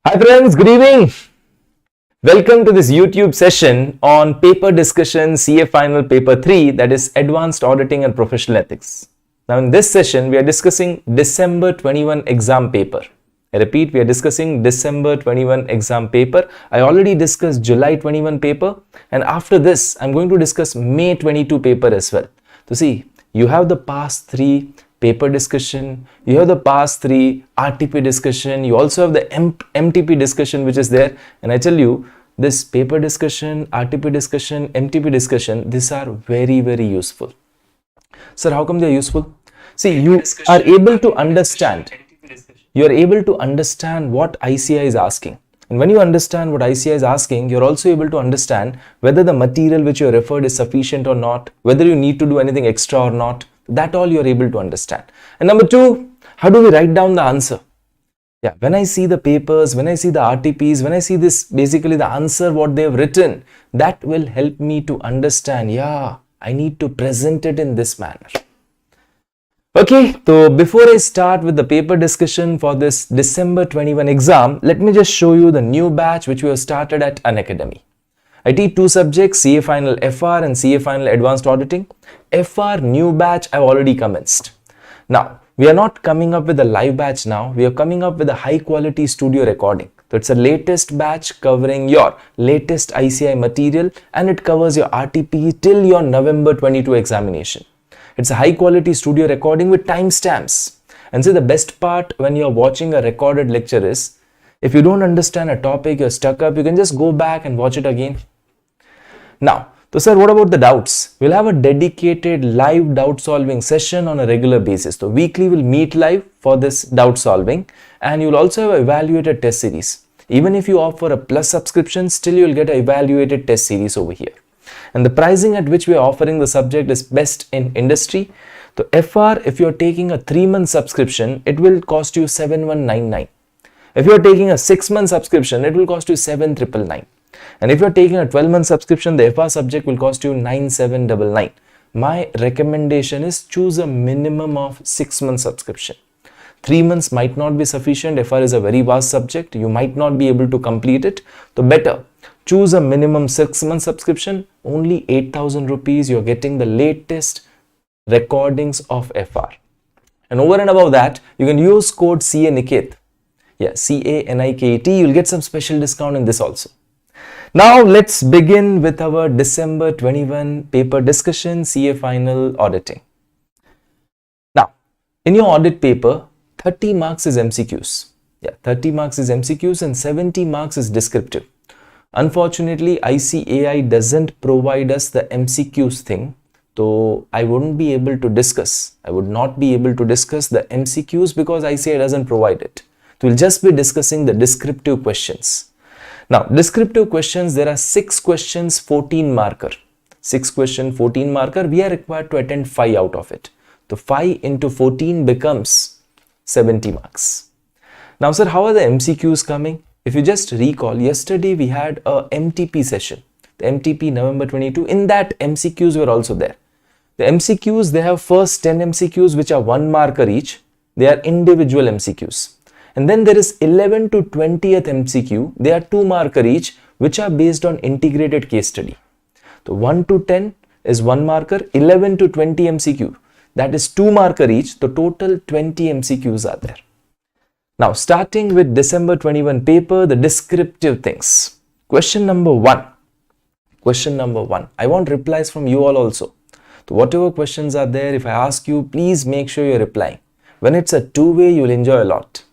Hi friends, good evening. Welcome to this YouTube session on paper discussion CA Final Paper 3, that is Advanced Auditing and Professional Ethics. Now in this session, we are discussing December 21 exam paper. I repeat, we are discussing December 21 exam paper. I already discussed July 21 paper, and after this, I'm going to discuss May 22 paper as well. So see, you have the past 3 paper discussion, you have the past 3 RTP discussion, you also have the MTP discussion which is there, and I tell you, this paper discussion, RTP discussion, MTP discussion, these are very, very useful. Sir, how come they are useful? See, you are able to understand what ICI is asking. And when you understand what ICI is asking, you're also able to understand whether the material which you referred is sufficient or not, whether you need to do anything extra or not. That all you're able to understand. And number 2, how do we write down the answer? Yeah, when I see the papers, when I see the RTPs, when I see this, basically the answer, what they've written, that will help me to understand, yeah, I need to present it in this manner. Okay, so before I start with the paper discussion for this December 21 exam, let me just show you the new batch which we have started at Unacademy. I teach 2 subjects, CA Final FR and CA Final Advanced Auditing. FR new batch I've already commenced. Now, we are not coming up with a live batch now. We are coming up with a high quality studio recording. So it's a latest batch covering your latest ICI material, and it covers your RTP till your November 22 examination. It's a high quality studio recording with timestamps. And see, the best part when you're watching a recorded lecture is, if you don't understand a topic, you're stuck up, you can just go back and watch it again. Now, so sir, what about the doubts? We'll have a dedicated live doubt solving session on a regular basis. So weekly we'll meet live for this doubt solving, and you'll also have an evaluated test series. Even if you opt for a plus subscription, still you'll get an evaluated test series over here. And the pricing at which we are offering the subject is best in industry. So FR, if you're taking a 3-month subscription, it will cost you 7,199. If you're taking a 6-month subscription, it will cost you 7,999. And if you're taking a 12-month subscription, the FR subject will cost you 9,799. My recommendation is choose a minimum of 6-month subscription. 3 months might not be sufficient. FR is a very vast subject. You might not be able to complete it. So better choose a minimum 6-month subscription. Only 8,000 rupees. You're getting the latest recordings of FR. And over and above that, you can use code CA Niket. Yeah, CA Niket. You'll get some special discount in this also. Now let's begin with our December 21 paper discussion, CA Final Auditing. Now, in your audit paper, 30 marks is MCQs. Yeah, 30 marks is MCQs and 70 marks is descriptive. Unfortunately, ICAI doesn't provide us the MCQs thing. So I wouldn't be able to discuss. I would not be able to discuss the MCQs because ICAI doesn't provide it. So we'll just be discussing the descriptive questions. Now, descriptive questions, there are 6 questions, 14 marker. 6 question, 14 marker. We are required to attend 5 out of it. So 5 into 14 becomes 70 marks. Now, sir, how are the MCQs coming? If you just recall, yesterday we had a MTP session. The MTP November 22. In that, MCQs were also there. The MCQs, they have first 10 MCQs which are 1 marker each. They are individual MCQs. And then there is 11 to 20th MCQ. They are 2 marker each, which are based on integrated case study. So 1 to 10 is 1 marker, 11 to 20 MCQ. That is 2 marker each. The total 20 MCQs are there. Now, starting with December 21 paper, the descriptive things. Question number 1. Question number 1. I want replies from you all also. So whatever questions are there, if I ask you, please make sure you're replying. When it's a 2-way, you'll enjoy a lot.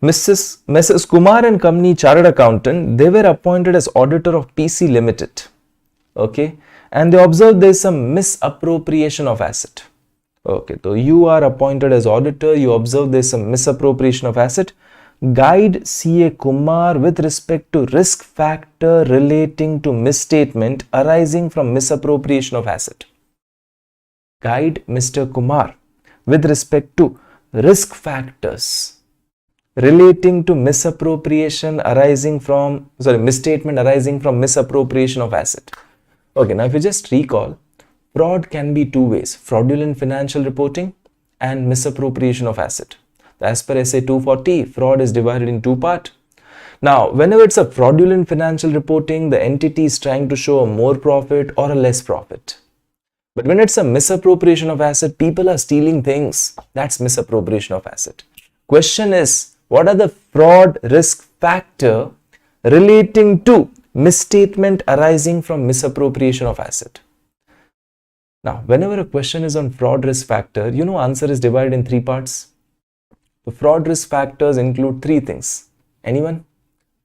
Mrs. Kumar and Company Chartered Accountant, they were appointed as auditor of PC Limited. Okay. And they observed there is some misappropriation of asset. Okay. So you are appointed as auditor. You observe there is some misappropriation of asset. Guide CA Kumar with respect to risk factor relating to misstatement arising from misappropriation of asset. Guide Mr. Kumar with respect to risk factors relating to misappropriation arising from, misstatement arising from misappropriation of asset. Okay, now if you just recall, fraud can be 2 ways, fraudulent financial reporting and misappropriation of asset. As per SA 240, fraud is divided in 2 parts, Now, whenever it's a fraudulent financial reporting, the entity is trying to show a more profit or a less profit. But when it's a misappropriation of asset, people are stealing things. That's misappropriation of asset. Question is, what are the fraud risk factor relating to misstatement arising from misappropriation of asset? Now, whenever a question is on fraud risk factor, answer is divided in 3 parts. The fraud risk factors include 3 things. Anyone?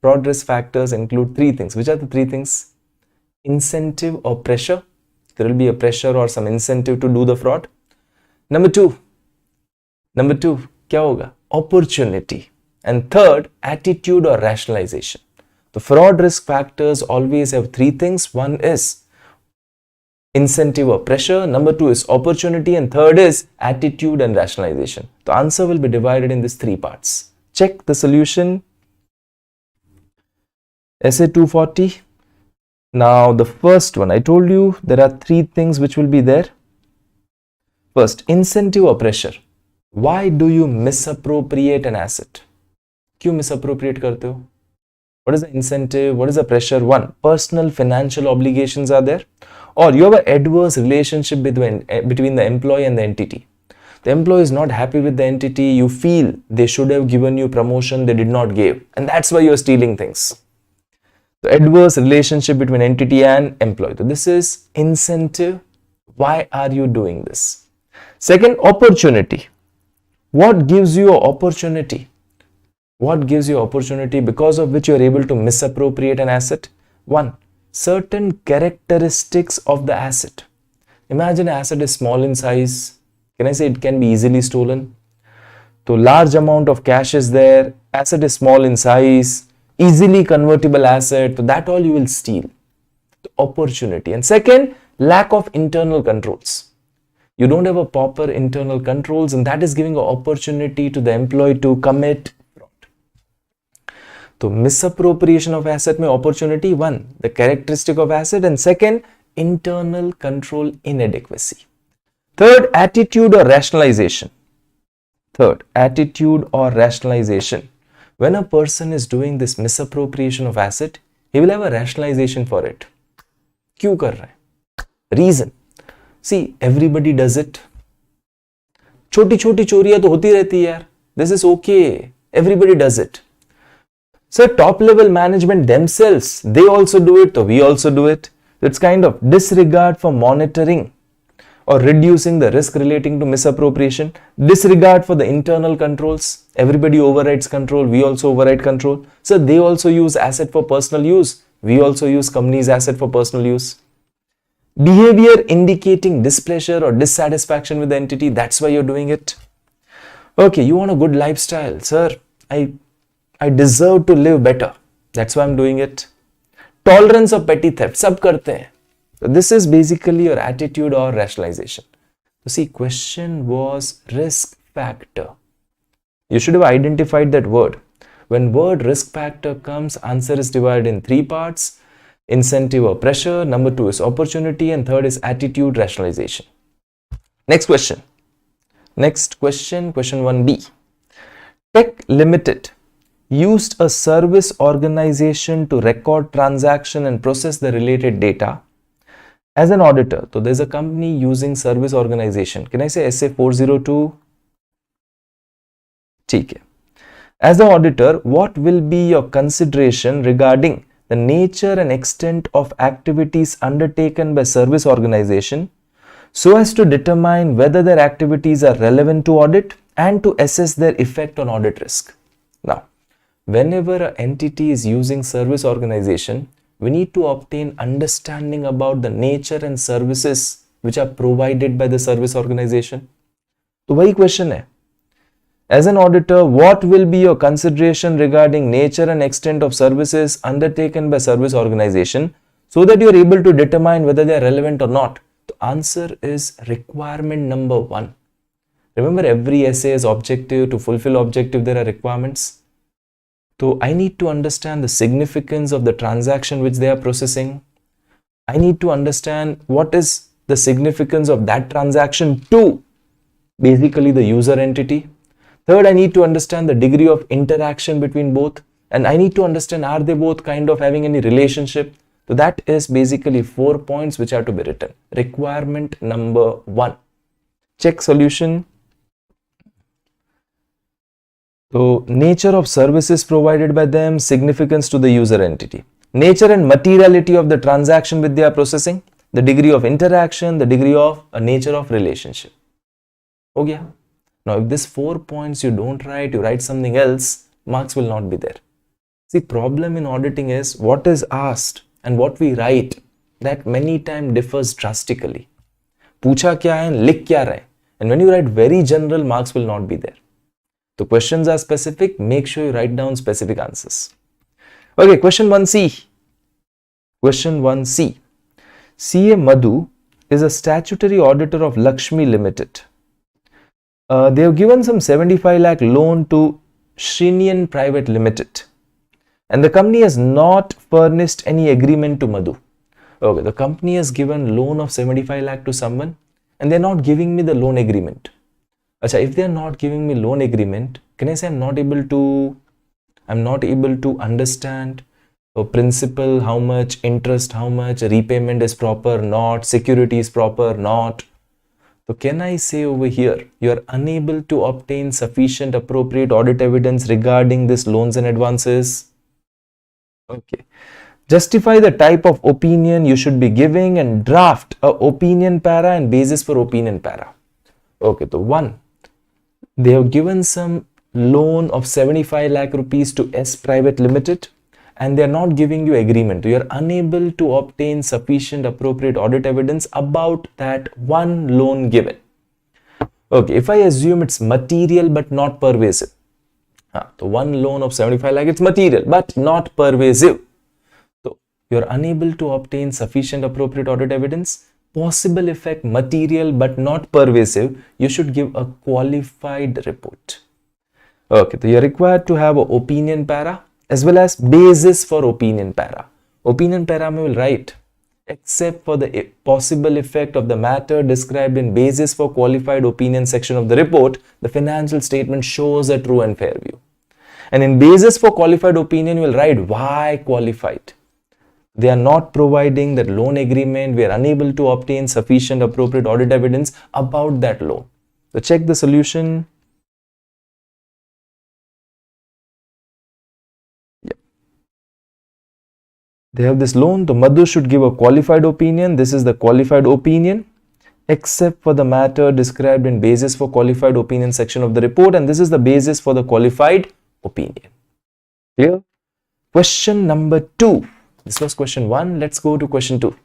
Fraud risk factors include 3 things. Which are the 3 things? Incentive or pressure. There will be a pressure or some incentive to do the fraud. Number two, क्या होगा? Opportunity. And third, attitude or rationalization. The fraud risk factors always have 3 things. One is incentive or pressure. Number 2 is opportunity. And third is attitude and rationalization. The answer will be divided in these 3 parts. Check the solution. Essay 240. Now, the first one, I told you there are 3 things which will be there. First, incentive or pressure. Why do you misappropriate an asset? क्यों misappropriate करते हो? What is the incentive? What is the pressure? 1, personal financial obligations are there, or you have an adverse relationship between the employee and the entity. The employee is not happy with the entity. You feel they should have given you promotion, they did not give, and that's why you're stealing things. The adverse relationship between entity and employee. So this is incentive. Why are you doing this? Second, opportunity. What gives you an opportunity? What gives you opportunity because of which you are able to misappropriate an asset? 1, certain characteristics of the asset. Imagine an asset is small in size. Can I say it can be easily stolen? So large amount of cash is there. Asset is small in size. Easily convertible asset, so that all you will steal. The opportunity. And second, lack of internal controls. You don't have a proper internal controls, and that is giving an opportunity to the employee to commit fraud. So misappropriation of asset में opportunity 1, the characteristic of asset, and second, internal control inadequacy. Third, attitude or rationalization. Third, attitude or rationalization. When a person is doing this misappropriation of asset, he will have a rationalization for it. क्यों कर रहा है? Reason. See, everybody does it. छोटी छोटी चोरियां तो होती रहती है यार. This is okay. Everybody does it. So top level management themselves, they also do it, so we also do it. It's kind of disregard for monitoring or reducing the risk relating to misappropriation, disregard for the internal controls. Everybody overrides control, we also override control. So they also use asset for personal use, we also use company's asset for personal use. Behavior indicating displeasure or dissatisfaction with the entity, that's why you're doing it. Okay, you want a good lifestyle, sir, I deserve to live better, that's why I'm doing it. Tolerance of petty theft, sab karte hain. So this is basically your attitude or rationalization. So see, question was risk factor. You should have identified that word. When word risk factor comes, answer is divided in 3 parts. Incentive or pressure. Number 2 is opportunity. And third is attitude rationalization. Next question. Next question, question 1B. Tech Limited used a service organization to record transaction and process the related data. As an auditor, so there's a company using service organization. Can I say SA 402? ठीक है. As an auditor, what will be your consideration regarding the nature and extent of activities undertaken by service organization so as to determine whether their activities are relevant to audit and to assess their effect on audit risk? Now, whenever an entity is using service organization, we need to obtain understanding about the nature and services which are provided by the service organization. So, वही question है. As an auditor, what will be your consideration regarding nature and extent of services undertaken by service organization so that you are able to determine whether they are relevant or not? The answer is requirement number 1. Remember, every essay is objective. To fulfill objective, there are requirements. So I need to understand the significance of the transaction which they are processing. I need to understand what is the significance of that transaction to basically the user entity. Third, I need to understand the degree of interaction between both. And I need to understand, are they both kind of having any relationship? So that is basically 4 points which have to be written. Requirement number 1. Check solution. So nature of services provided by them, significance to the user entity. Nature and materiality of the transaction which they are processing, the degree of interaction, the degree of nature of relationship. Okay. Now if this 4 points you don't write, you write something else, marks will not be there. See, problem in auditing is what is asked and what we write, that many times differs drastically. Pucha kya hai and lik kya rahe. And when you write very general, marks will not be there. So questions are specific, make sure you write down specific answers. Okay, question 1C. Question 1C. CA Madhu is a statutory auditor of Lakshmi Limited. They have given some 75 lakh loan to Shrinian Private Limited. And the company has not furnished any agreement to Madhu. Okay, the company has given loan of 75 lakh to someone and they are not giving me the loan agreement. Achha, if they are not giving me loan agreement, can I say I'm not able to understand principal, how much, interest, how much, repayment is proper, not, security is proper, not. So can I say over here, you are unable to obtain sufficient appropriate audit evidence regarding this loans and advances? Okay. Justify the type of opinion you should be giving and draft a opinion para and basis for opinion para. Okay, so 1. They have given some loan of 75 lakh rupees to S Private Limited and they are not giving you agreement. You are unable to obtain sufficient appropriate audit evidence about that one loan given. Okay, if I assume it's material but not pervasive. So one loan of 75 lakh, it's material but not pervasive. So you are unable to obtain sufficient appropriate audit evidence. Possible effect, material but not pervasive, you should give a qualified report. Okay, so you are required to have an opinion para as well as basis for opinion para. Opinion para we will write, except for the possible effect of the matter described in basis for qualified opinion section of the report, the financial statement shows a true and fair view. And in basis for qualified opinion, you will write why qualified. They are not providing that loan agreement. We are unable to obtain sufficient appropriate audit evidence about that loan. So check the solution. Yep. They have this loan. The Madhu should give a qualified opinion. This is the qualified opinion, except for the matter described in basis for qualified opinion section of the report. And this is the basis for the qualified opinion. Clear? Question number 2. This was question 1. Let's go to question 2.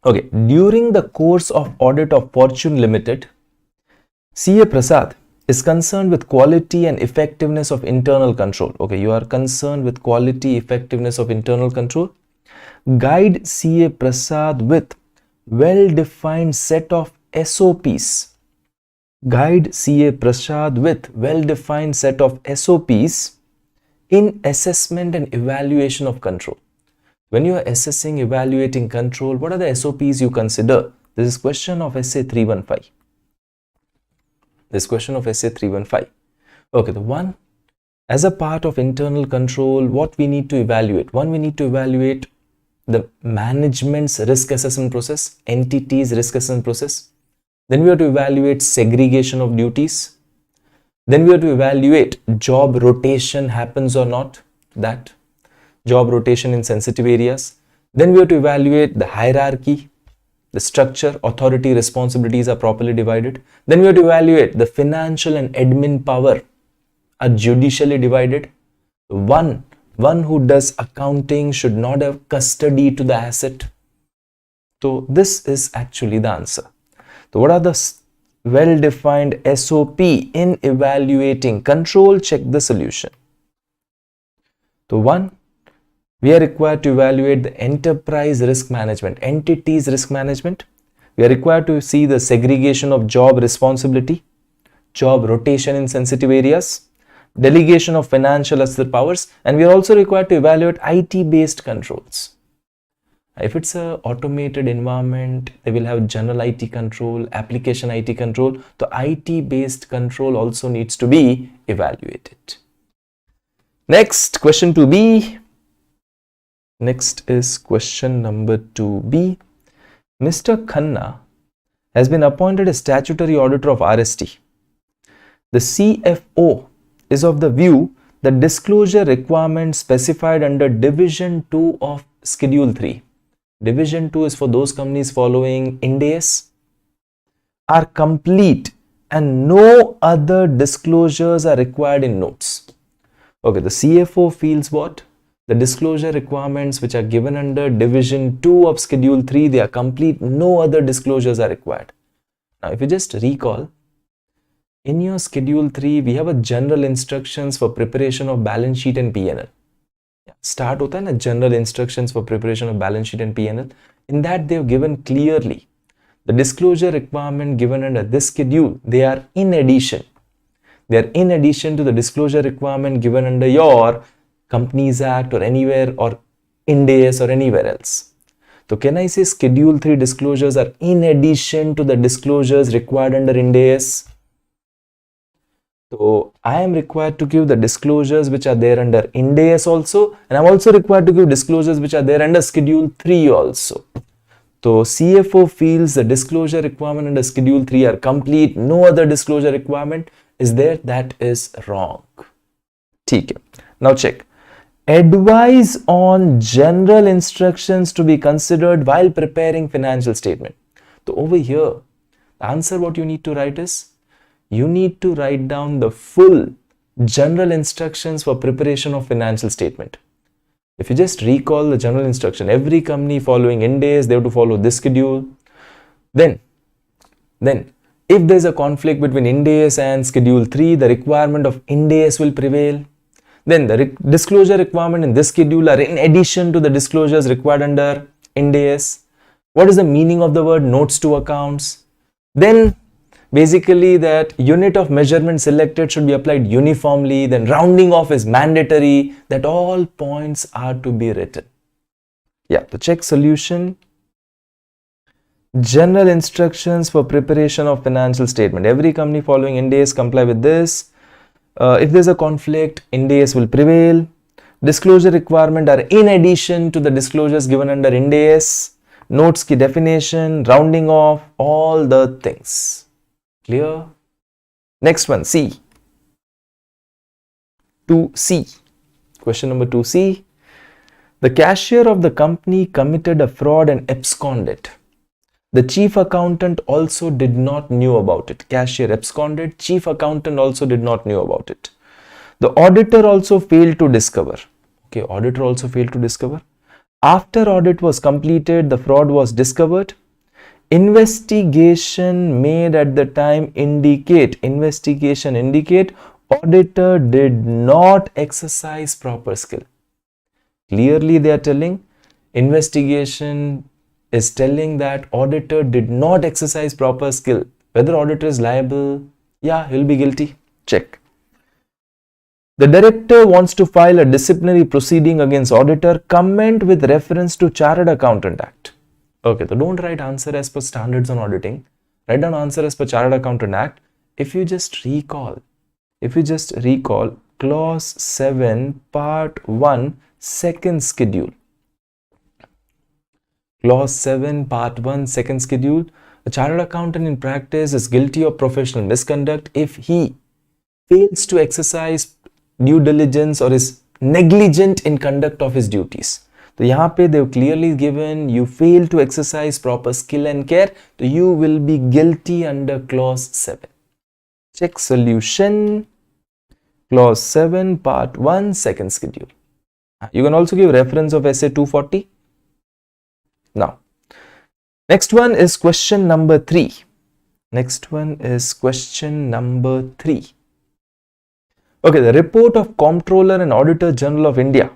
Okay. During the course of audit of Fortune Limited, CA Prasad is concerned with quality and effectiveness of internal control. Okay. You are concerned with quality, effectiveness of internal control. Guide CA Prasad with well-defined set of SOPs. Guide CA Prasad with well-defined set of SOPs in assessment and evaluation of control. When you are assessing, evaluating control, what are the SOPs you consider? This is question of SA 315. This question of SA 315. Okay, the one, as a part of internal control, what we need to evaluate? One, we need to evaluate the management's risk assessment process, entities risk assessment process. Then we have to evaluate segregation of duties. Then we have to evaluate job rotation happens or not, that job rotation in sensitive areas. Then we have to evaluate the hierarchy, the structure, authority, responsibilities are properly divided. Then we have to evaluate the financial and admin power are judicially divided. One who does accounting should not have custody to the asset. So this is actually the answer. So what are the well-defined SOP in evaluating control? Check the solution. So 1, we are required to evaluate the enterprise risk management, entities risk management. We are required to see the segregation of job responsibility, job rotation in sensitive areas, delegation of financial asset powers, and we are also required to evaluate IT-based controls. If it's a automated environment, they will have general IT control, application IT control. The IT based control also needs to be evaluated. Next, question 2B. Next is question number 2B. Mr. Khanna has been appointed as statutory auditor of RST. The CFO is of the view that disclosure requirements specified under Division 2 of Schedule 3. Division 2 is for those companies following Ind AS, are complete and no other disclosures are required in notes. Okay, the CFO feels what? The disclosure requirements which are given under Division 2 of Schedule 3, they are complete, no other disclosures are required. Now, if you just recall, in your Schedule 3, we have a general instructions for preparation of balance sheet and P&L. Start hota hai na, general instructions for preparation of balance sheet and P&L. In that, they have given clearly the disclosure requirement given under this schedule. They are in addition. They are in addition to the disclosure requirement given under your Companies Act or anywhere or Ind AS or anywhere else. So can I say Schedule 3 disclosures are in addition to the disclosures required under Ind AS? So I am required to give the disclosures which are there under Ind AS also, and I'm also required to give disclosures which are there under Schedule 3 also. So CFO feels the disclosure requirement under Schedule 3 are complete, no other disclosure requirement is there. That is wrong. Okay. Now check. Advise on general instructions to be considered while preparing financial statement. So over here, the answer what you need to write is, you need to write down the full general instructions for preparation of financial statement. If you just recall the general instruction, every company following Ind AS, they have to follow this schedule. Then if there is a conflict between Ind AS and Schedule 3, the requirement of Ind AS will prevail. Then the disclosure requirement in this schedule are in addition to the disclosures required under Ind AS. What is the meaning of the word notes to accounts? Then basically that unit of measurement selected should be applied uniformly. Then rounding off is mandatory. That all points are to be written. Yeah, the check solution. General instructions for preparation of financial statement. Every company following Ind AS comply with this. If there is a conflict, Ind AS will prevail. Disclosure requirement are in addition to the disclosures given under Ind AS. Notes ki definition, rounding off, all the things. Clear? Next one, C. 2C. Question number 2C. The cashier of the company committed a fraud and absconded. The chief accountant also did not knew about it. Cashier absconded, chief accountant also did not knew about it. The auditor also failed to discover. Okay, auditor also failed to discover. After audit was completed, the fraud was discovered. Investigation made at the time indicate auditor did not exercise proper skill. Clearly they are telling, investigation is telling that auditor did not exercise proper skill. Whether auditor is liable, yeah, he'll be guilty. Check. The director wants to file a disciplinary proceeding against auditor. Comment with reference to Chartered Accountant Act. Okay, so don't write answer as per standards on auditing. Write down answer as per Chartered Accountant Act. If you just recall clause 7 part 1 second schedule. Clause 7 part 1 second schedule. A chartered accountant in practice is guilty of professional misconduct if he fails to exercise due diligence or is negligent in conduct of his duties. So यहाँ पे they've clearly given you fail to exercise proper skill and care, so you will be guilty under clause 7. Check solution. Clause 7 part 1 second schedule. You can also give reference of essay 240. Now, next one is question number 3. Okay, the report of Comptroller and Auditor General of India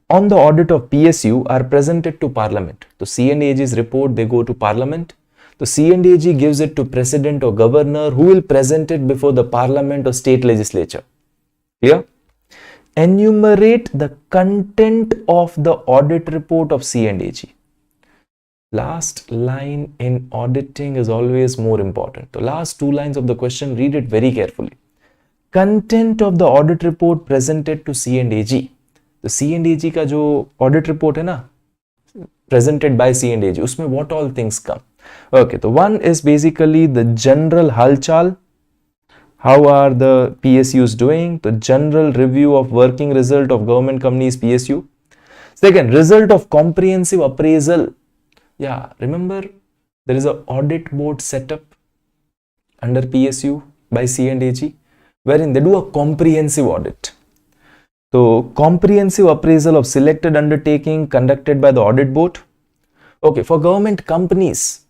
on the audit of PSU are presented to Parliament. The C&AG's report, they go to Parliament. The C&AG gives it to President or Governor, who will present it before the Parliament or State Legislature. Clear? Enumerate the content of the audit report of C&AG. Last line in auditing is always more important. The last two lines of the question, read it very carefully. Content of the audit report presented to C and AG. The C and AG का जो audit report है ना, presented by C and AG, उसमें what all things come? Okay, so one is basically the general halchal. How are the PSUs doing? The general review of working result of government companies PSU. Second, result of comprehensive appraisal. Yeah, remember there is an audit board set up under PSU by C and AG wherein they do a comprehensive audit. So, comprehensive appraisal of selected undertaking conducted by the audit board. Okay, for government companies,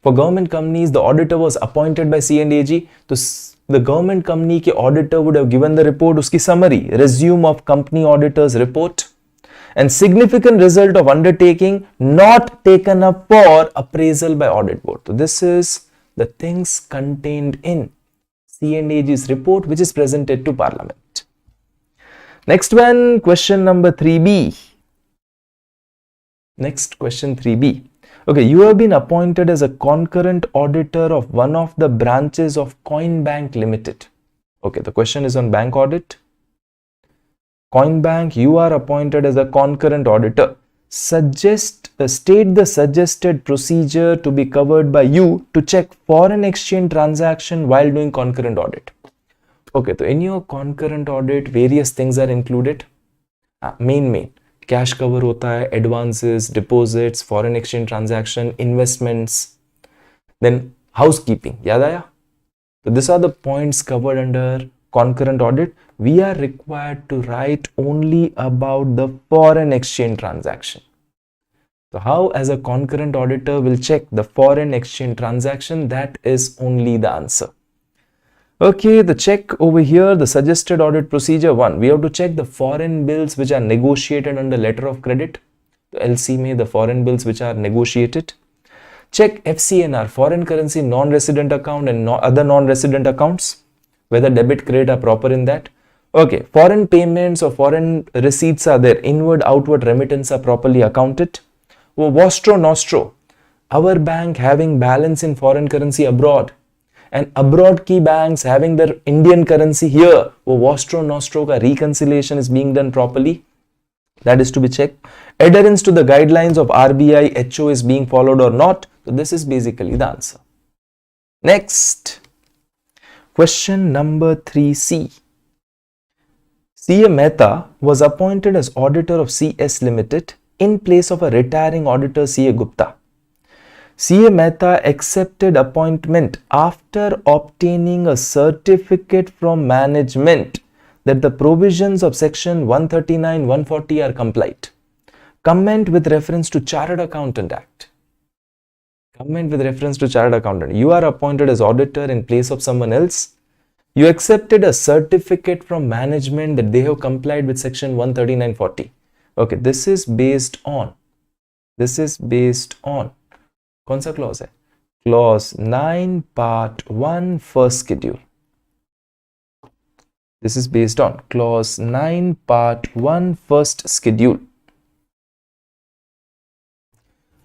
the auditor was appointed by C and AG. So, the government company ke auditor would have given the report, uski summary, resume of company auditor's report, and significant result of undertaking not taken up for appraisal by audit board. So, this is the things contained in C and AG's report which is presented to Parliament. Next one, question number 3B. Next question 3B. Okay, you have been appointed as a concurrent auditor of one of the branches of Coin Bank Limited. Okay, the question is on bank audit. Coin Bank, you are appointed as a concurrent auditor. State the suggested procedure to be covered by you to check foreign exchange transaction while doing concurrent audit. Okay, so in your concurrent audit, various things are included. Main cash cover hota hai, advances, deposits, foreign exchange transaction, investments, then housekeeping. Yaad aaya? So these are the points covered under concurrent audit. We are required to write only about the foreign exchange transaction. So how as a concurrent auditor will check the foreign exchange transaction? That is only the answer. Okay, the check over here, the suggested audit procedure 1. We have to check the foreign bills which are negotiated under letter of credit. The LC में the foreign bills which are negotiated. Check FCNR, foreign currency non-resident account and other non-resident accounts, whether debit, credit are proper in that. Okay, foreign payments or foreign receipts are there, inward, outward remittance are properly accounted. Vostro nostro, our bank having balance in foreign currency abroad and abroad key banks having their Indian currency here, vostro nostro ka reconciliation is being done properly. That is to be checked. Adherence to the guidelines of RBI, HO is being followed or not. So this is basically the answer. Next, question number 3C. CA Mehta was appointed as auditor of CS Limited in place of a retiring auditor CA Gupta. CA Mehta accepted appointment after obtaining a certificate from management that the provisions of section 139-140 are complied. Comment with reference to Chartered Accountant Act. Comment with reference to Chartered Accountant. You are appointed as auditor in place of someone else. You accepted a certificate from management that they have complied with section 139-40. Okay, this is based on कौन सा clause है? Clause 9 part 1 first schedule. This is based on clause 9 part 1 first schedule.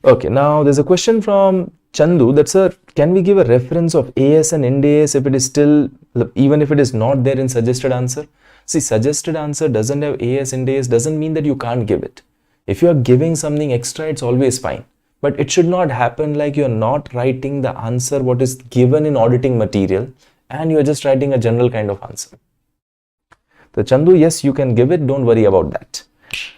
Okay, now there's a question from Chandu that, sir, can we give a reference of AS and Ind AS if it is still, even if it is not there in suggested answer? See, suggested answer doesn't have AS, Ind AS doesn't mean that you can't give it. If you are giving something extra, it's always fine. But it should not happen like you're not writing the answer what is given in auditing material and you're just writing a general kind of answer. So Chandu, yes, you can give it. Don't worry about that.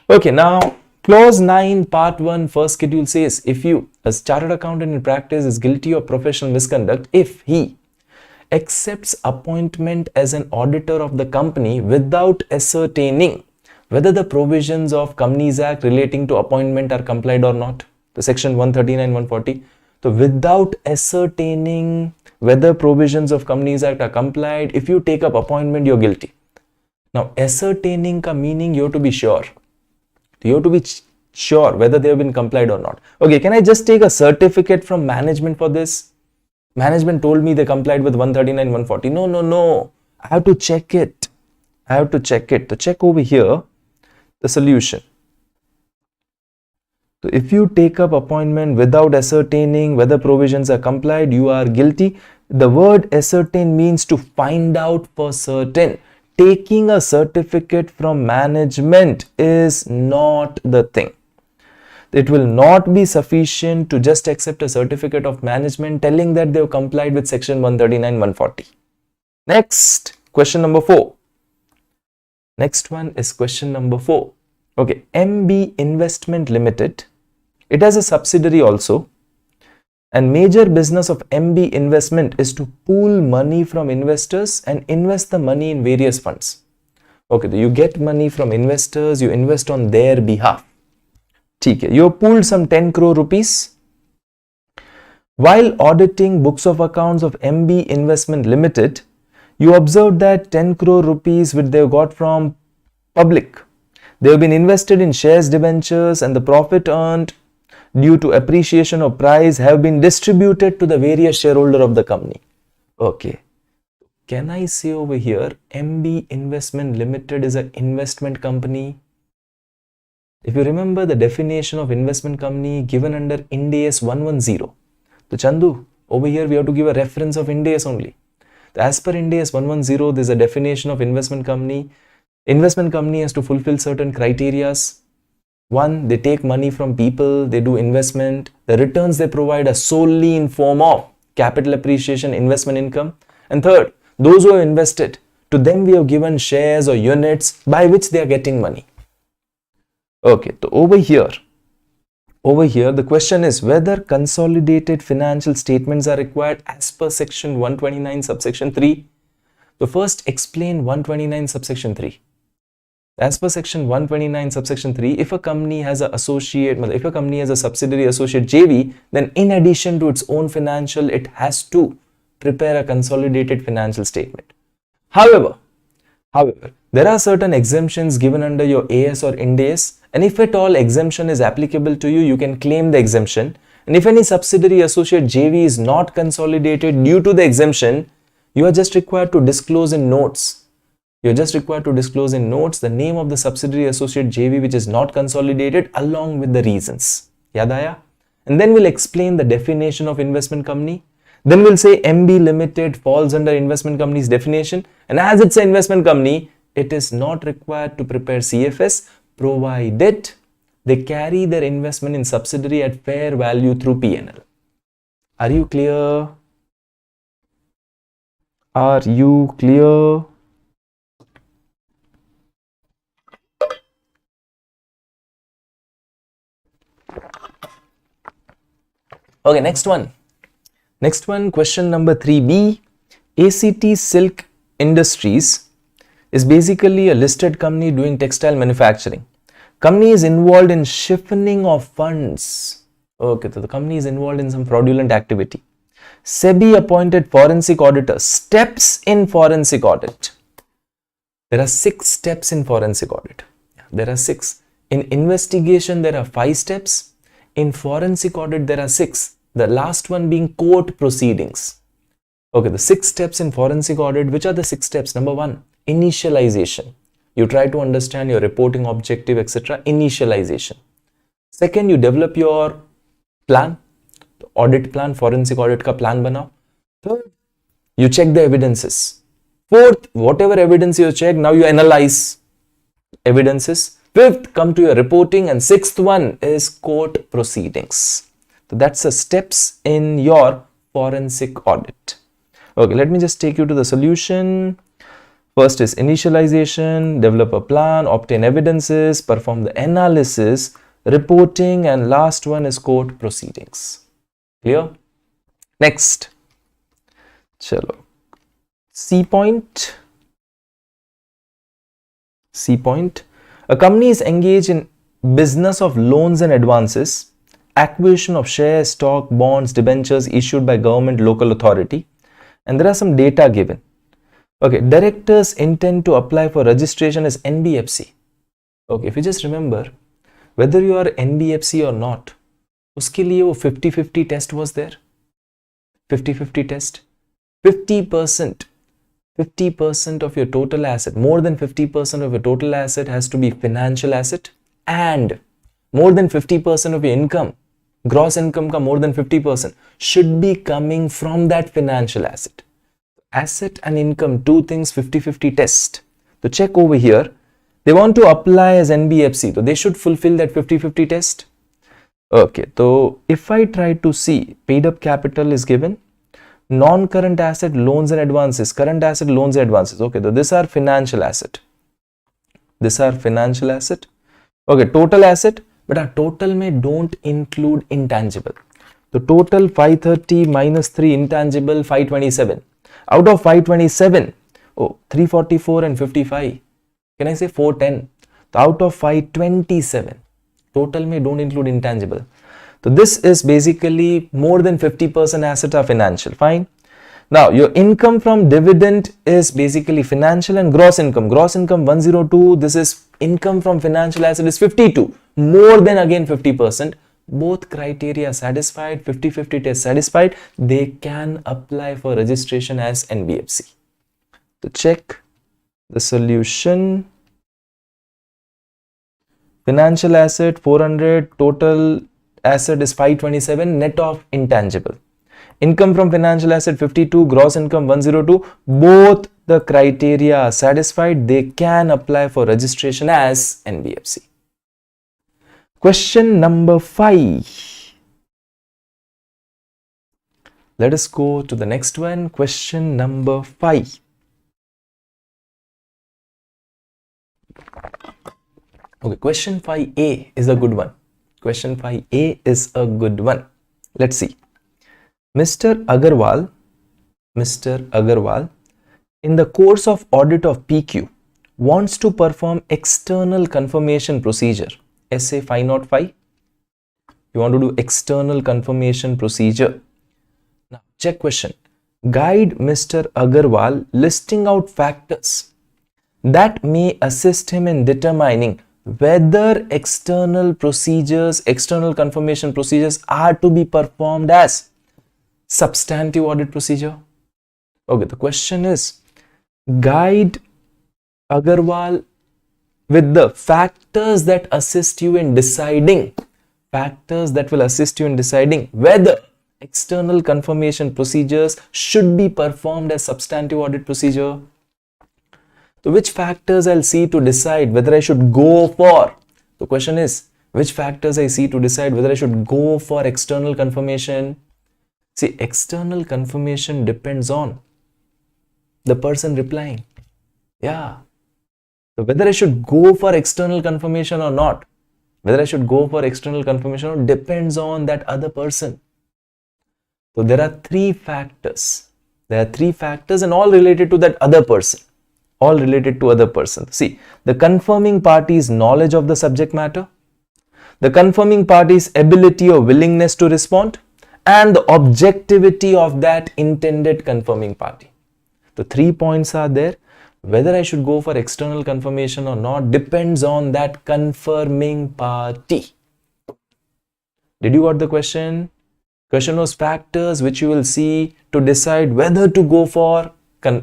Okay, now clause 9 part 1 first schedule says if you, as chartered accountant in practice, is guilty of professional misconduct, if he accepts appointment as an auditor of the company without ascertaining whether the provisions of Companies Act relating to appointment are complied or not. The section 139-140. So without ascertaining whether provisions of Companies Act are complied, if you take up appointment, you're guilty. Now ascertaining ka meaning you have to be sure. You have to be sure whether they have been complied or not. Okay, can I just take a certificate from management for this? Management told me they complied with 139-140. No. I have to check it. To check over here, the solution. So if you take up appointment without ascertaining whether provisions are complied, you are guilty. The word ascertain means to find out for certain. Taking a certificate from management is not the thing. It will not be sufficient to just accept a certificate of management telling that they have complied with section 139, 140. Next, question number 4. Next one is question number 4. Okay, MB Investment Limited. It has a subsidiary also. And major business of MB Investment is to pool money from investors and invest the money in various funds. Okay, you get money from investors, you invest on their behalf. Okay, you have pooled some 10 crore rupees. While auditing books of accounts of MB Investment Limited, you observed that 10 crore rupees which they have got from public, they have been invested in shares, debentures, and the profit earned due to appreciation of price have been distributed to the various shareholder of the company. Okay, can I say over here MB Investment Limited is an investment company? If you remember the definition of investment company given under Ind AS 110, so Chandu, over here we have to give a reference of Ind AS only. As per Ind AS 110, there is a definition of investment company. Investment company has to fulfill certain criterias. One, they take money from people, they do investment. The returns they provide are solely in form of capital appreciation, investment income. And third, those who have invested, to them we have given shares or units by which they are getting money. Okay, so over here the question is whether consolidated financial statements are required as per section 129 subsection 3. So first explain 129 subsection 3. As per section 129 subsection 3, if a company has a subsidiary associate JV, then in addition to its own financial, it has to prepare a consolidated financial statement. However, there are certain exemptions given under your AS or Ind AS, and if at all exemption is applicable to you, you can claim the exemption. And if any subsidiary associate JV is not consolidated due to the exemption, you are just required to disclose in notes. You're just required to disclose in notes the name of the subsidiary associate JV which is not consolidated along with the reasons. Yad aaya? And then we'll explain the definition of investment company. Then we'll say MB Limited falls under investment company's definition, and as it's an investment company, it is not required to prepare CFS provided they carry their investment in subsidiary at fair value through P&L. Are you clear? Are you clear? Okay, next one, question number 3B. ACT Silk Industries is basically a listed company doing textile manufacturing. Company is involved in shifting of funds. Okay, so the company is involved in some fraudulent activity. SEBI appointed forensic auditor. Steps in forensic audit. There are 6 steps in forensic audit. There are 6. In investigation, there are 5 steps. In forensic audit, there are 6. The last one being court proceedings. Okay, the 6 steps in forensic audit. Which are the 6 steps? Number 1, initialization. You try to understand your reporting objective, etc. Initialization. Second, you develop your plan, audit plan, forensic audit ka plan banao. Third, you check the evidences. Fourth, whatever evidence you check, now you analyze evidences. Fifth, come to your reporting, and 6th one is court proceedings. So that's the steps in your forensic audit. Okay, let me just take you to the solution. First is initialization, develop a plan, obtain evidences, perform the analysis, reporting, and last one is court proceedings. Clear? Next. Chalo. C point. A company is engaged in business of loans and advances, acquisition of shares, stock, bonds, debentures issued by government, local authority, and there are some data given. Okay, directors intend to apply for registration as NBFC. Okay, if you just remember, whether you are NBFC or not, uske liye wo 50-50 test was there. 50-50 test. 50% of your total asset, more than 50% of your total asset has to be financial asset, and more than 50% of your income, gross income ka more than 50% should be coming from that financial asset. Asset and income, two things, 50-50 test. So check over here. They want to apply as NBFC, so they should fulfill that 50-50 test. Okay, so if I try to see, paid up capital is given, non-current asset, loans and advances, current asset, loans and advances. Okay, so these are financial asset. These are financial asset. Okay, total asset, but our total may don't include intangible. So total 530 minus 3 intangible 527. Out of 527, 344 and 55. Can I say 410? So out of 527, total may don't include intangible. So this is basically more than 50% asset are financial. Fine. Now your income from dividend is basically financial and gross income. Gross income 102. This is income from financial asset is 52. More than again 50%. Both criteria satisfied, 50-50 test satisfied, they can apply for registration as NBFC. So check the solution. Financial asset 400, total asset is 527, net of intangible. Income from financial asset 52, gross income 102. Both the criteria are satisfied, they can apply for registration as NBFC. Question number 5. Let us go to the next one. Question number 5. Okay, question 5A is a good one. Question 5A is a good one. Let's see. Mr. Agarwal, in the course of audit of PQ, wants to perform external confirmation procedure. SA 505. You want to do external confirmation procedure. Now, check question. Guide Mr. Agarwal listing out factors that may assist him in determining whether external confirmation procedures are to be performed as substantive audit procedure. Okay, the question is, guide Agarwal with the factors that assist you in deciding, whether external confirmation procedures should be performed as substantive audit procedure. So which factors I'll see to decide whether I should go for? The question is, which factors I see to decide whether I should go for external confirmation? See, external confirmation depends on the person replying. Yeah. So whether I should go for external confirmation or not, depends on that other person. So there are 3 factors. And all related to that other person. See, the confirming party's knowledge of the subject matter, the confirming party's ability or willingness to respond, and the objectivity of that intended confirming party. The 3 points are there. Whether I should go for external confirmation or not depends on that confirming party. Did you got the question? Question was factors which you will see to decide whether to go for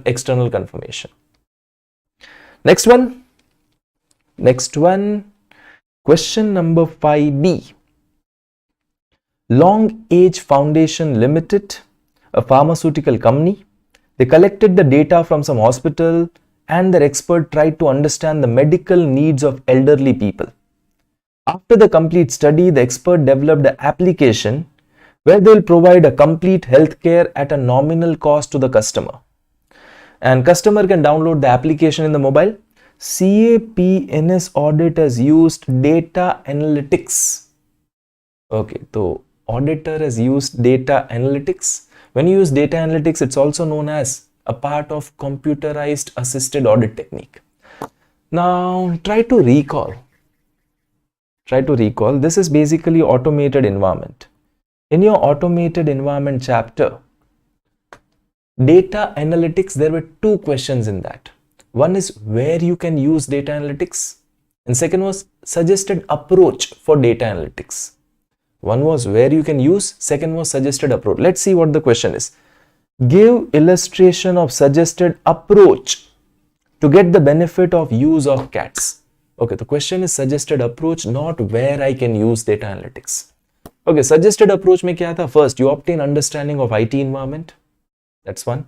external confirmation. Next one. Question number 5B. Long Age Foundation Limited, a pharmaceutical company, they collected the data from some hospital and their expert tried to understand the medical needs of elderly people. After the complete study, the expert developed an application where they will provide a complete healthcare at a nominal cost to the customer. And customer can download the application in the mobile. CAPNS audit has used data analytics. Okay, so auditor has used data analytics. When you use data analytics, it's also known as a part of computerized assisted audit technique. Now, try to recall. This is basically automated environment. In your automated environment chapter, data analytics, there were 2 questions in that. One is where you can use data analytics, and second was suggested approach for data analytics. One was where you can use, second was suggested approach. Let's see what the question is. Give illustration of suggested approach to get the benefit of use of CATs. Okay, the question is suggested approach, not where I can use data analytics. Okay, suggested approach में क्या था? First, you obtain understanding of IT environment. That's one.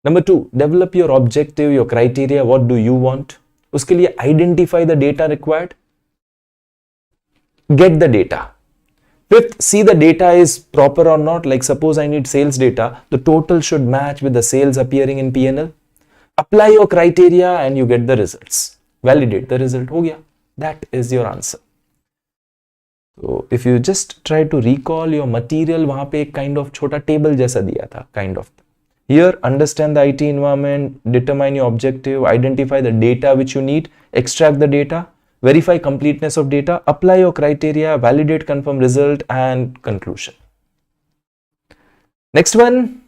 Number two, develop your objective, your criteria. What do you want? उसके लिए identify the data required. Get the data. Fifth, see the data is proper or not. Like suppose I need sales data, the total should match with the sales appearing in P&L. Apply your criteria and you get the results. Validate the result. हो गया. That is your answer. So if you just try to recall your material, वहाँ पे एक kind of छोटा table जैसा दिया था, kind of. Here, understand the IT environment, determine your objective, identify the data which you need, extract the data, verify completeness of data, apply your criteria, validate, confirm result, and conclusion. Next one,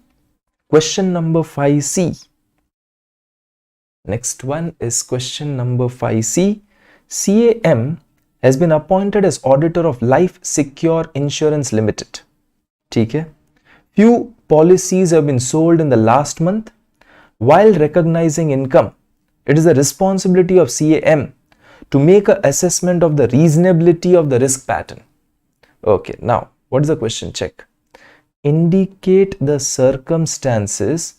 question number 5C. Next one is question number 5C. CAM has been appointed as auditor of Life Secure Insurance Limited. ठीक है? Few policies have been sold in the last month. While recognizing income, it is the responsibility of CAM to make an assessment of the reasonability of the risk pattern. Okay, now what is the question? Check. Indicate the circumstances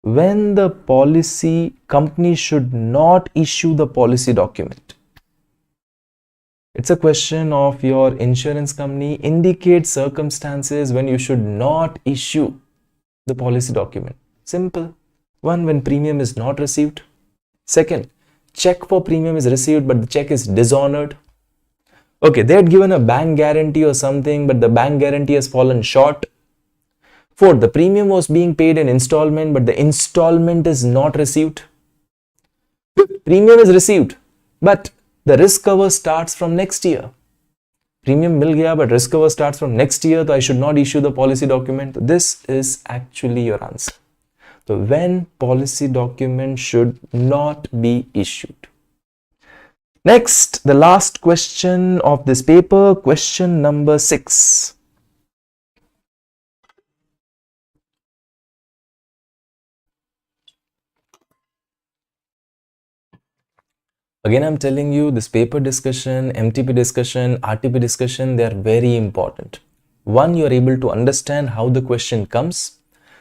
when the policy company should not issue the policy document. It's a question of your insurance company. Indicate circumstances when you should not issue the policy document. Simple. One, when premium is not received. Second, check for premium is received but the check is dishonored. Okay, they had given a bank guarantee or something but the bank guarantee has fallen short. Fourth, the premium was being paid in installment but the installment is not received. Fifth, premium is received but the risk cover starts from next year. Premium mil gaya but risk cover starts from next year, so I should not issue the policy document. This is actually your answer. So when policy document should not be issued. Next, the last question of this paper, question number 6. Again, I'm telling you, this paper discussion, MTP discussion, RTP discussion, they are very important. One, you are able to understand how the question comes.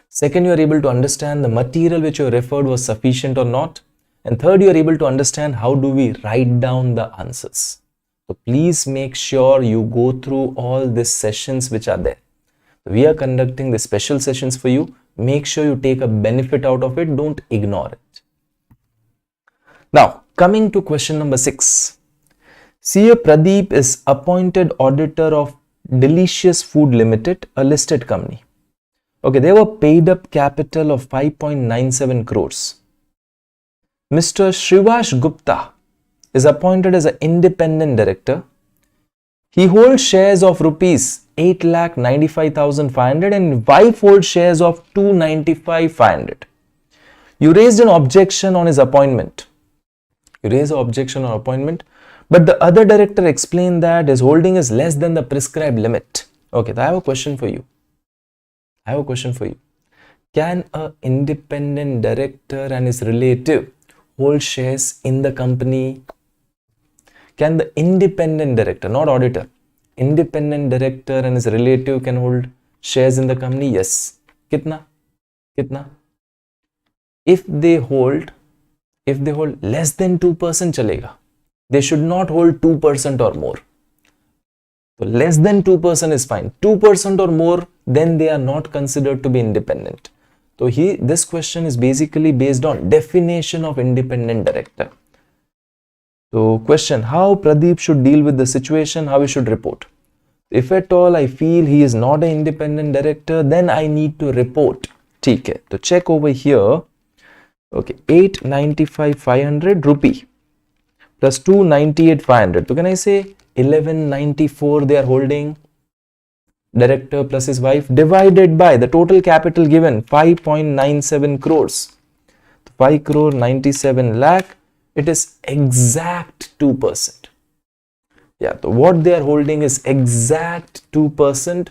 Second, you are able to understand the material which you referred was sufficient or not. And third, you are able to understand how do we write down the answers. So please make sure you go through all these sessions which are there. We are conducting the special sessions for you. Make sure you take a benefit out of it. Don't ignore it. Now, coming to question number 6. CA Pradeep is appointed auditor of Delicious Food Limited, a listed company. Okay, they were paid up capital of 5.97 crores. Mr. Shrivash Gupta is appointed as an independent director. He holds shares of rupees 8,95,500 and wife holds shares of 295,500. You raised an objection on his appointment. But the other director explained that his holding is less than the prescribed limit. Okay, I have a question for you. Can an independent director and his relative hold shares in the company? Can the independent director, not auditor, independent director and his relative can hold shares in the company? Yes. Kitna? If they hold less than 2% chalega. They should not hold 2% or more. So less than 2% is fine. 2% or more, then they are not considered to be independent. So this question is basically based on definition of independent director. So question, how Pradeep should deal with the situation, how he should report. If at all I feel he is not an independent director, then I need to report. ठीक है, तो check over here. Okay, 895,500 rupee plus 298,500. So can I say 1194 they are holding, director plus his wife, divided by the total capital given 5.97 crores. 5 crore 97 lakh. It is exact 2%. Yeah, so what they are holding is exact 2%.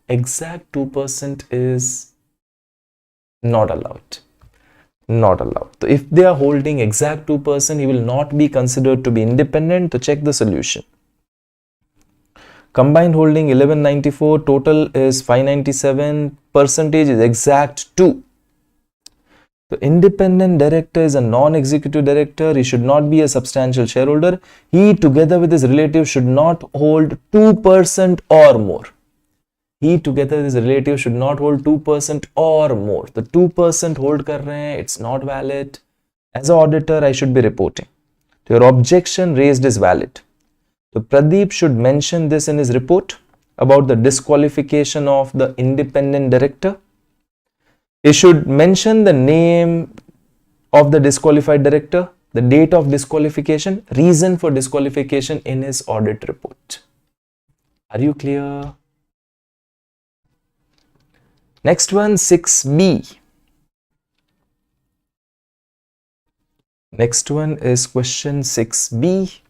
Exact 2% is not allowed. Not allowed. So if they are holding exact 2%, he will not be considered to be independent. So check the solution. Combined holding 1194, total is 597, percentage is exact 2. The independent director is a non-executive director. He should not be a substantial shareholder. He, together with his relatives, should not hold 2% or more. He, together with his relatives, should not hold 2% or more. The 2% hold kar rahe hain, it's not valid. As an auditor, I should be reporting. Your objection raised is valid. So Pradeep should mention this in his report about the disqualification of the independent director. He should mention the name of the disqualified director, the date of disqualification, reason for disqualification in his audit report. Are you clear? Next one, 6B. Next one is question 6B.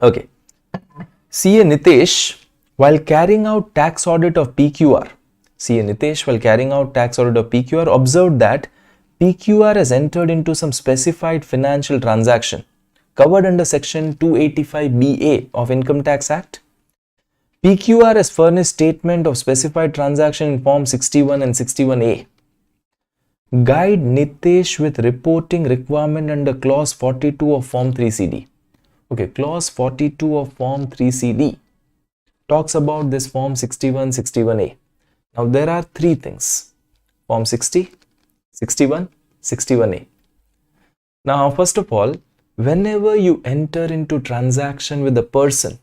Okay. CA Nitesh, while carrying out tax audit of PQR, CA Nitesh, while carrying out tax audit of PQR, observed that PQR has entered into some specified financial transaction covered under section 285BA of Income Tax Act. PQR has furnished statement of specified transaction in form 61 and 61A. Guide Nitesh with reporting requirement under clause 42 of form 3CD. Okay, clause 42 of form 3CD talks about this form 61, 61A. Now there are three things: form 60, 61, 61A. Now first of all, whenever you enter into transaction with a person,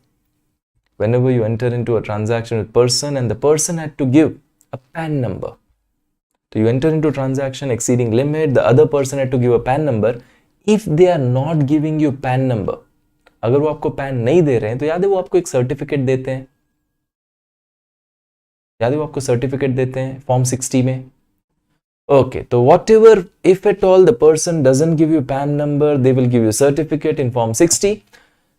whenever you enter into a transaction with person and the person had to give a PAN number, so you enter into transaction exceeding limit, the other person had to give a PAN number. If they are not giving you PAN number, अगर वो आपको pan नहीं दे रहे हैं तो याद है वो आपको एक सर्टिफिकेट देते हैं, याद है वो आपको सर्टिफिकेट देते हैं फॉर्म 60 में. Okay, so whatever, if at all the person doesn't give you PAN number, they will give you certificate in form 60.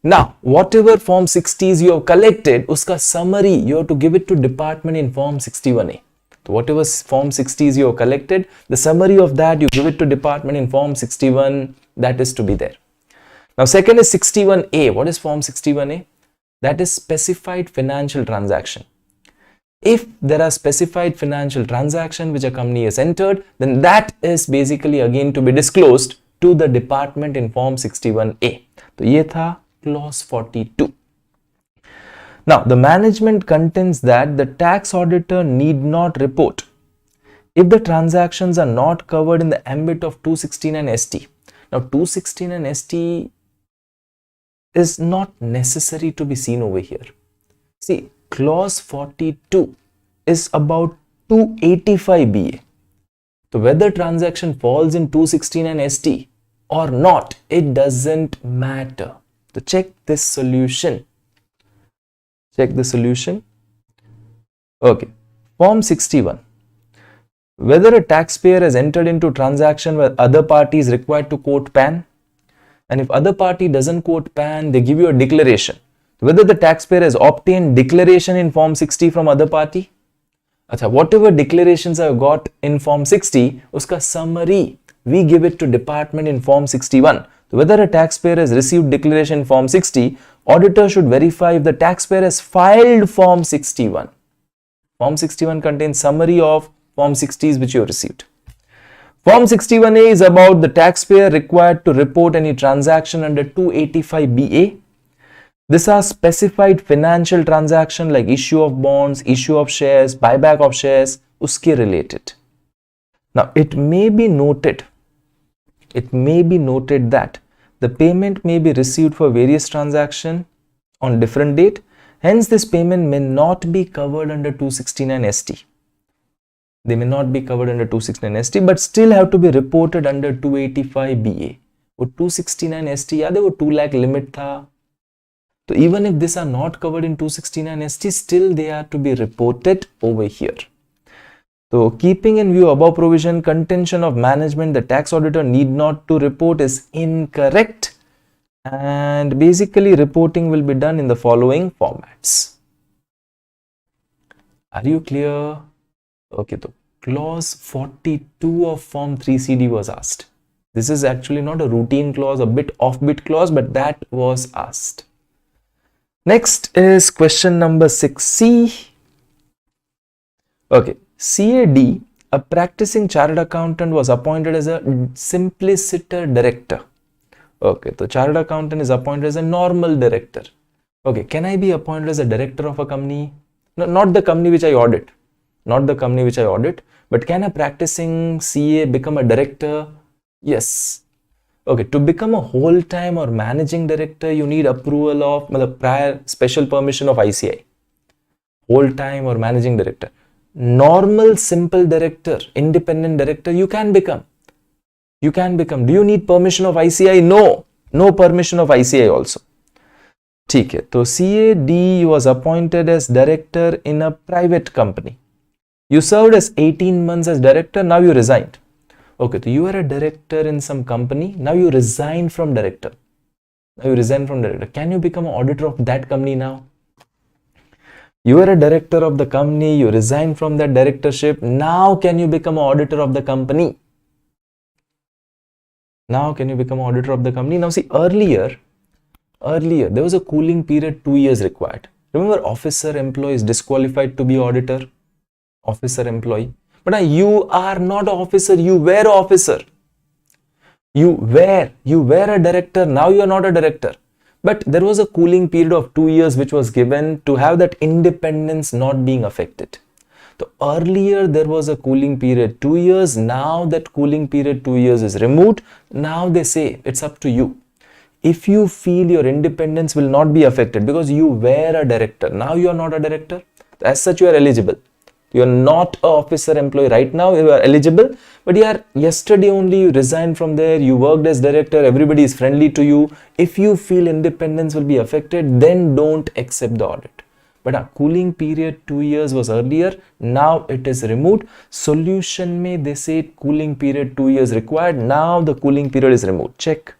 Now, whatever form 60s you have collected, uska summary you have to give it to department in form 61A. So whatever form 60s you have collected, the summary of that you give it to department in form 61, that is to be there. Now second is 61A. What is form 61A? That is specified financial transaction. If there are specified financial transaction which a company has entered, then that is basically again to be disclosed to the department in form 61A. तो ये था clause 42. Now the management contends that the tax auditor need not report if the transactions are not covered in the ambit of 269 ST. Now 269 ST is not necessary to be seen over here. See, clause 42 is about 285BA. So whether transaction falls in 269 ST or not, it doesn't matter. So check this solution. Check the solution. Okay. Form 61. Whether a taxpayer has entered into transaction where other party is required to quote PAN, and if other party doesn't quote PAN, they give you a declaration. Whether the taxpayer has obtained declaration in form 60 from other party. Achha, whatever declarations I've got in form 60, uska summary we give it to department in form 61. So whether a taxpayer has received declaration in form 60, auditor should verify if the taxpayer has filed form 61. Form 61 contains summary of form 60s which you have received. Form 61A is about the taxpayer required to report any transaction under 285BA. These are specified financial transaction like issue of bonds, issue of shares, buyback of shares, uske related. Now it may be noted that the payment may be received for various transactions on different date. Hence this payment may not be covered under 269 ST. They may not be covered under 269 ST, but still have to be reported under 285BA. वो 269 ST याद है वो 2 lakh limit था. So even if these are not covered in 269 ST, still they are to be reported over here. So keeping in view above provision, contention of management, the tax auditor need not to report is incorrect, and basically reporting will be done in the following formats. Are you clear? Okay, so clause 42 of form 3CD was asked. This is actually not a routine clause, a bit offbeat clause, but that was asked. Next is question number 6C. Okay, CAD, a practicing chartered accountant, was appointed as a simpliciter director. Okay, so chartered accountant is appointed as a normal director. Okay, can I be appointed as a director of a company? No, not the company which I audit. Not the company which I audit, but can a practicing CA become a director? Yes. Okay, to become a whole-time or managing director, you need approval of the prior special permission of ICI. Whole-time or managing director. Normal, simple director, independent director, you can become. You can become. Do you need permission of ICI? No. No permission of ICI also. ठीक है, तो CAD was appointed as director in a private company. You served as 18 months as director, now you resigned. Okay, so you are a director in some company, now you resign from director. Now you resign from director. Can you become an auditor of that company now? You are a director of the company, you resign from that directorship. Now can you become an auditor of the company? Now can you become an auditor of the company? Now see, earlier there was a cooling period, 2 years required. Remember, officer employee is disqualified to be auditor. Officer employee. But now you are not an officer, you were an officer. You were a director, now you are not a director. But there was a cooling period of 2 years which was given to have that independence not being affected. So earlier there was a cooling period 2 years, now that cooling period 2 years is removed. Now they say it's up to you. If you feel your independence will not be affected because you were a director, now you are not a director, as such you are eligible. You are not an officer employee right now, you are eligible, but yesterday only you resigned from there, you worked as director, everybody is friendly to you. If you feel independence will be affected, then don't accept the audit. But a cooling period 2 years was earlier, now it is removed. Solution may they say cooling period 2 years required, now the cooling period is removed. Check.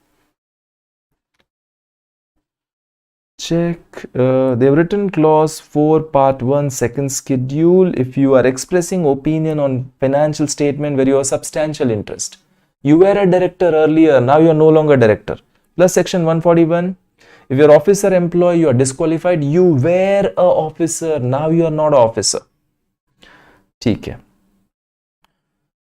They've written clause 4 part 1 second schedule. If you are expressing opinion on financial statement where you have substantial interest, you were a director earlier, now you are no longer director, plus section 141. If you're officer employee, you are disqualified. You were a officer, now you are not an officer. ठीक है.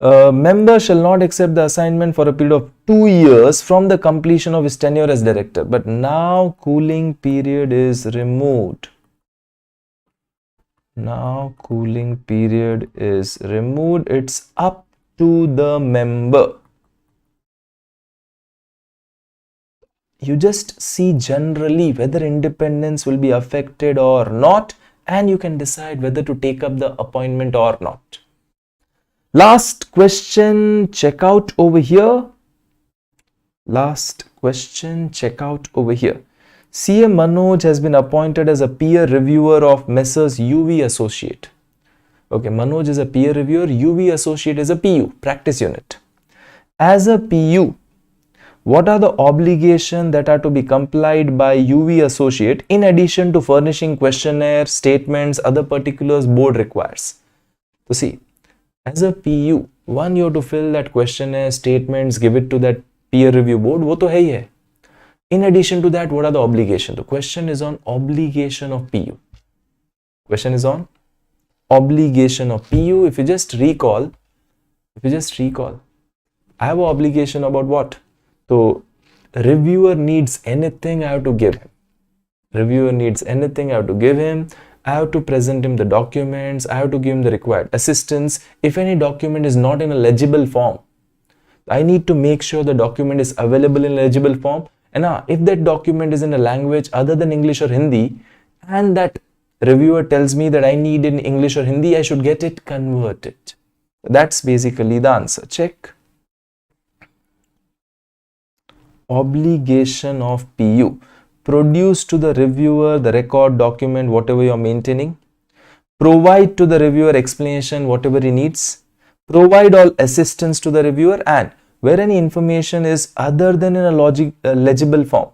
A member shall not accept the assignment for a period of 2 years from the completion of his tenure as director. But now cooling period is removed. Now cooling period is removed. It's up to the member. You just see generally whether independence will be affected or not, and you can decide whether to take up the appointment or not. Last question, check out over here. Last question, check out over here. CA Manoj has been appointed as a peer reviewer of Messrs. UV Associate. Okay, Manoj is a peer reviewer, UV Associate is a PU, practice unit. As a PU, what are the obligations that are to be complied by UV Associate in addition to furnishing questionnaire, statements, other particulars board requires? So see, as a PU, one, you have to fill that questionnaire, statements, give it to that peer review board, wo to hai hai. In addition to that, what are the obligations? The question is on obligation of PU. Question is on obligation of PU. If you just recall, I have an obligation about what? So, reviewer needs anything, I have to give him. Reviewer needs anything, I have to give him. I have to present him the documents, I have to give him the required assistance. If any document is not in a legible form, I need to make sure the document is available in legible form. And if that document is in a language other than English or Hindi, and that reviewer tells me that I need in English or Hindi, I should get it converted. That's basically the answer. Check. Obligation of PU. Produce to the reviewer the record, document, whatever you are maintaining. Provide to the reviewer explanation, whatever he needs. Provide all assistance to the reviewer, and where any information is other than in a legible form,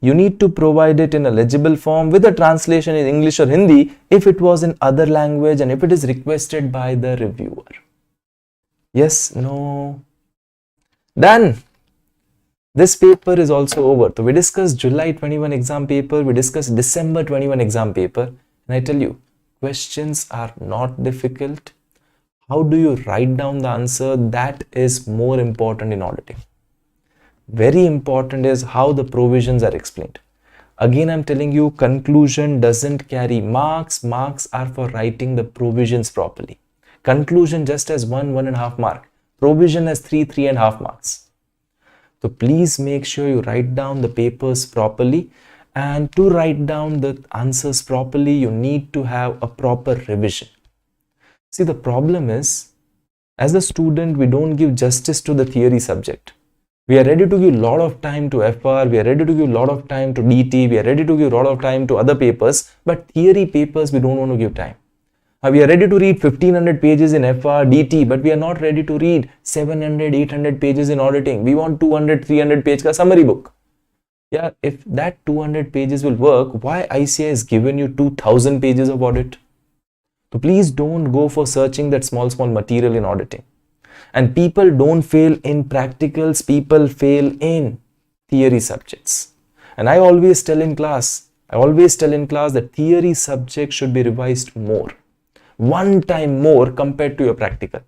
You need to provide it in a legible form with a translation in English or Hindi if it was in other language and if it is requested by the reviewer. Yes, no. Done. This paper is also over. So we discussed July 21 exam paper, we discussed December 21 exam paper, and I tell you, questions are not difficult. How do you write down the answer? That is more important in auditing. Very important is how the provisions are explained. Again, I'm telling you, conclusion doesn't carry marks. Marks are for writing the provisions properly. Conclusion just has 1.5 mark. Provision has 3.5 marks. So please make sure you write down the papers properly, and to write down the answers properly, you need to have a proper revision. See, the problem is, as a student, we don't give justice to the theory subject. We are ready to give a lot of time to FR, we are ready to give a lot of time to DT, we are ready to give a lot of time to other papers, but theory papers we don't want to give time. We are ready to read 1500 pages in FR, DT, but we are not ready to read 700, 800 pages in auditing. We want 200, 300 page ka summary book. Yeah, if that 200 pages will work, why ICI has given you 2000 pages of audit? So please don't go for searching that small material in auditing. And people don't fail in practicals, people fail in theory subjects. And I always tell in class that theory subjects should be revised more. 1 time more compared to your practical.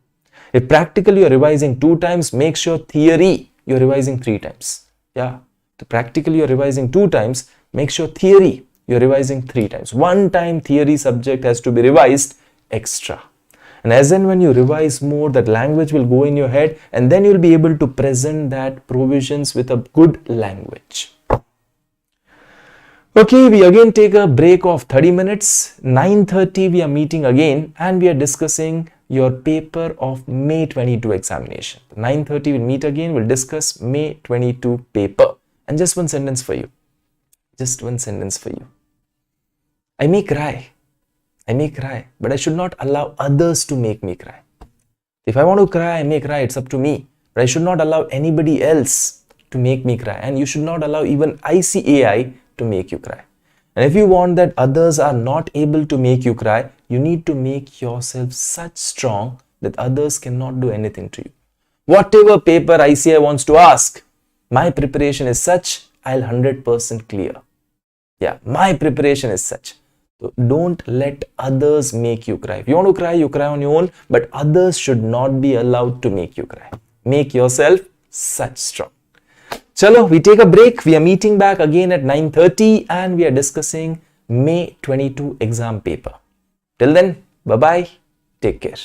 If practical you are revising 2 times, make sure theory you are revising 3 times. Yeah, the practical you are revising 2 times, make sure theory you are revising 3 times. 1 time theory subject has to be revised extra. And as and when you revise more, that language will go in your head, and then you'll be able to present that provisions with a good language. Okay, we again take a break of 30 minutes. 9:30 we are meeting again, and we are discussing your paper of May 22 examination. 9:30 we'll meet again, we'll discuss May 22 paper. And just one sentence for you. Just one sentence for you. I may cry, but I should not allow others to make me cry. If I want to cry, I may cry, it's up to me. But I should not allow anybody else to make me cry. And you should not allow even ICAI to make you cry. And if you want that others are not able to make you cry, you need to make yourself such strong that others cannot do anything to you. Whatever paper ICAI wants to ask, my preparation is such, I'll 100% clear. Yeah, my preparation is such. So don't let others make you cry. If you want to cry, you cry on your own, but others should not be allowed to make you cry. Make yourself such strong. Chalo, we take a break. We are meeting back again at 9:30 and we are discussing May 22 exam paper. Till then, bye-bye. Take care.